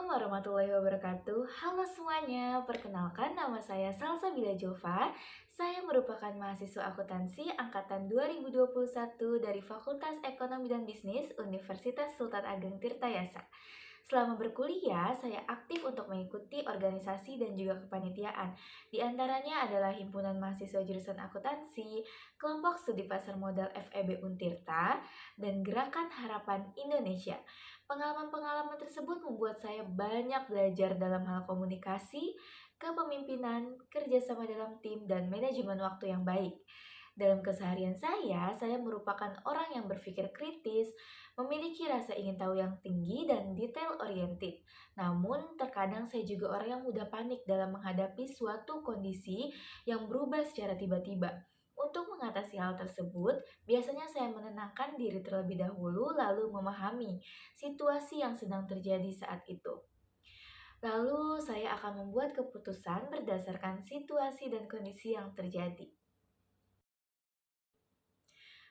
warahmatullahi wabarakatuh. Halo semuanya, perkenalkan nama saya Salsabila Jova. Saya merupakan mahasiswa akuntansi angkatan 2021 dari Fakultas Ekonomi dan Bisnis Universitas Sultan Ageng Tirtayasa. Selama berkuliah, saya aktif untuk mengikuti organisasi dan juga kepanitiaan. Di antaranya adalah Himpunan Mahasiswa Jurusan Akuntansi, Kelompok Studi Pasar Modal FEB Untirta, dan Gerakan Harapan Indonesia. Pengalaman-pengalaman tersebut membuat saya banyak belajar dalam hal komunikasi, kepemimpinan, kerjasama dalam tim, dan manajemen waktu yang baik. Dalam keseharian saya merupakan orang yang berpikir kritis, memiliki rasa ingin tahu yang tinggi dan detail oriented. Namun, terkadang saya juga orang yang mudah panik dalam menghadapi suatu kondisi yang berubah secara tiba-tiba. Untuk mengatasi hal tersebut, biasanya saya menenangkan diri terlebih dahulu lalu memahami situasi yang sedang terjadi saat itu. Lalu, saya akan membuat keputusan berdasarkan situasi dan kondisi yang terjadi.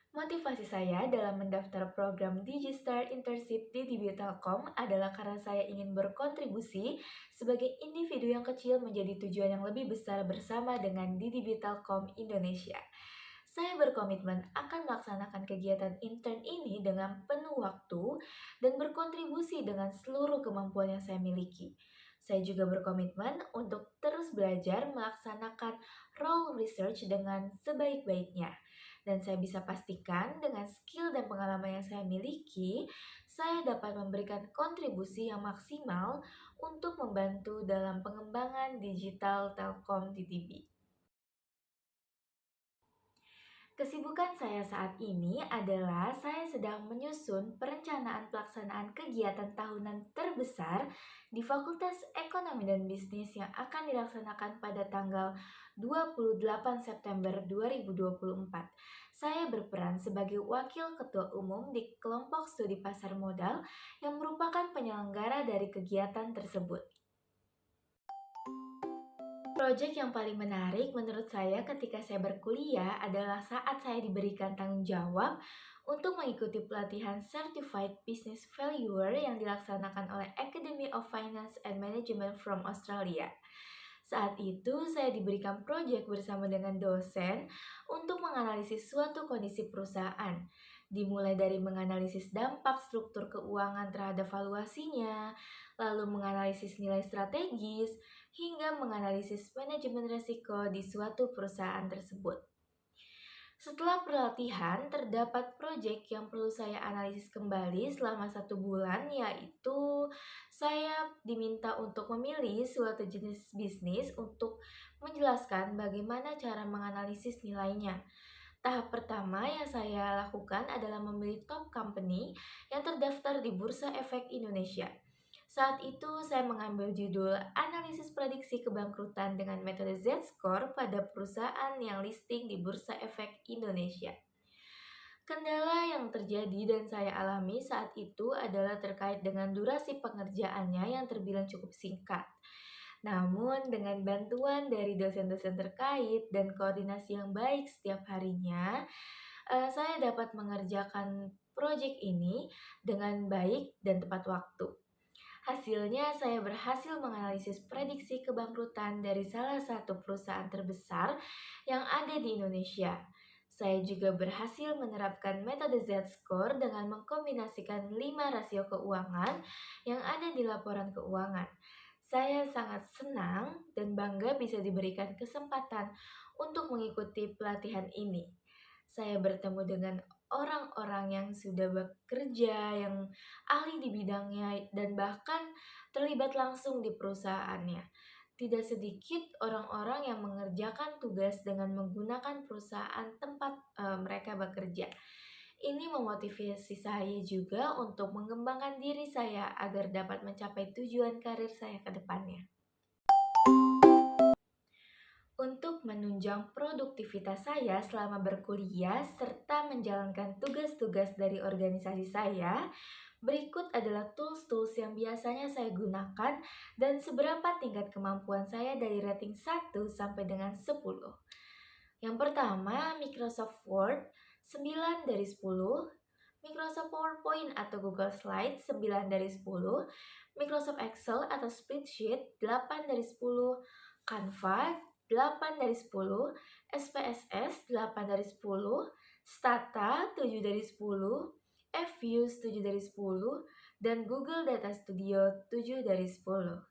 Motivasi saya dalam mendaftar program Digistar Internship di DB Telkom adalah karena saya ingin berkontribusi sebagai individu yang kecil menjadi tujuan yang lebih besar bersama dengan DB Telkom Indonesia. Saya berkomitmen akan melaksanakan kegiatan intern ini dengan penuh waktu dan berkontribusi dengan seluruh kemampuan yang saya miliki. Saya juga berkomitmen untuk terus belajar melaksanakan role research dengan sebaik-baiknya. Dan saya bisa pastikan dengan skill dan pengalaman yang saya miliki, saya dapat memberikan kontribusi yang maksimal untuk membantu dalam pengembangan digital Telkom TTB. Kesibukan saya saat ini adalah saya sedang menyusun perencanaan pelaksanaan kegiatan tahunan terbesar di Fakultas Ekonomi dan Bisnis yang akan dilaksanakan pada tanggal 28 September 2024. Saya berperan sebagai Wakil Ketua Umum di Kelompok Studi Pasar Modal yang merupakan penyelenggara dari kegiatan tersebut. Proyek yang paling menarik menurut saya ketika saya berkuliah adalah saat saya diberikan tanggung jawab untuk mengikuti pelatihan Certified Business Valuer yang dilaksanakan oleh Academy of Finance and Management from Australia. Saat itu saya diberikan proyek bersama dengan dosen untuk menganalisis suatu kondisi perusahaan. Dimulai dari menganalisis dampak struktur keuangan terhadap valuasinya, lalu menganalisis nilai strategis, hingga menganalisis manajemen risiko di suatu perusahaan tersebut. Setelah pelatihan, terdapat proyek yang perlu saya analisis kembali selama 1 bulan, yaitu saya diminta untuk memilih suatu jenis bisnis untuk menjelaskan bagaimana cara menganalisis nilainya. Tahap pertama yang saya lakukan adalah memilih top company yang terdaftar di Bursa Efek Indonesia. Saat itu saya mengambil judul Analisis Prediksi Kebangkrutan dengan metode Z-Score pada perusahaan yang listing di Bursa Efek Indonesia. Kendala yang terjadi dan saya alami saat itu adalah terkait dengan durasi pengerjaannya yang terbilang cukup singkat. Namun dengan bantuan dari dosen-dosen terkait dan koordinasi yang baik setiap harinya, saya dapat mengerjakan proyek ini dengan baik dan tepat waktu. Hasilnya, saya berhasil menganalisis prediksi kebangkrutan dari salah satu perusahaan terbesar yang ada di Indonesia. Saya juga berhasil menerapkan metode Z-Score dengan mengkombinasikan 5 rasio keuangan yang ada di laporan keuangan. Saya sangat senang dan bangga bisa diberikan kesempatan untuk mengikuti pelatihan ini. Saya bertemu dengan orang-orang yang sudah bekerja, yang ahli di bidangnya, dan bahkan terlibat langsung di perusahaannya. Tidak sedikit orang-orang yang mengerjakan tugas dengan menggunakan perusahaan tempat mereka bekerja. Ini memotivasi saya juga untuk mengembangkan diri saya agar dapat mencapai tujuan karir saya ke depannya. Untuk menunjang produktivitas saya selama berkuliah serta menjalankan tugas-tugas dari organisasi saya, berikut adalah tools-tools yang biasanya saya gunakan dan seberapa tingkat kemampuan saya dari rating 1 sampai dengan 10. Yang pertama, Microsoft Word 9 dari 10, Microsoft PowerPoint atau Google Slides 9 dari 10, Microsoft Excel atau Spreadsheet 8 dari 10, Canva 8 dari 10, SPSS 8 dari 10, Stata 7 dari 10, Fviews 7 dari 10, dan Google Data Studio 7 dari 10.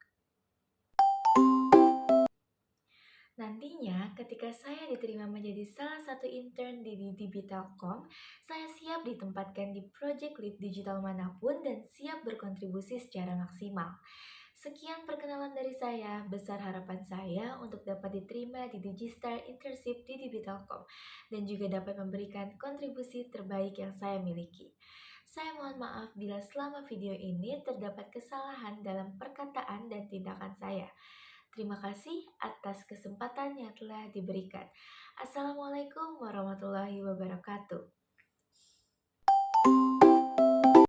Nantinya, ketika saya diterima menjadi salah satu intern di Telkom, saya siap ditempatkan di project lead digital manapun dan siap berkontribusi secara maksimal. Sekian perkenalan dari saya, besar harapan saya untuk dapat diterima di Digistar Internship di Telkom dan juga dapat memberikan kontribusi terbaik yang saya miliki. Saya mohon maaf bila selama video ini terdapat kesalahan dalam perkataan dan tindakan saya. Terima kasih atas kesempatan yang telah diberikan. Assalamualaikum warahmatullahi wabarakatuh.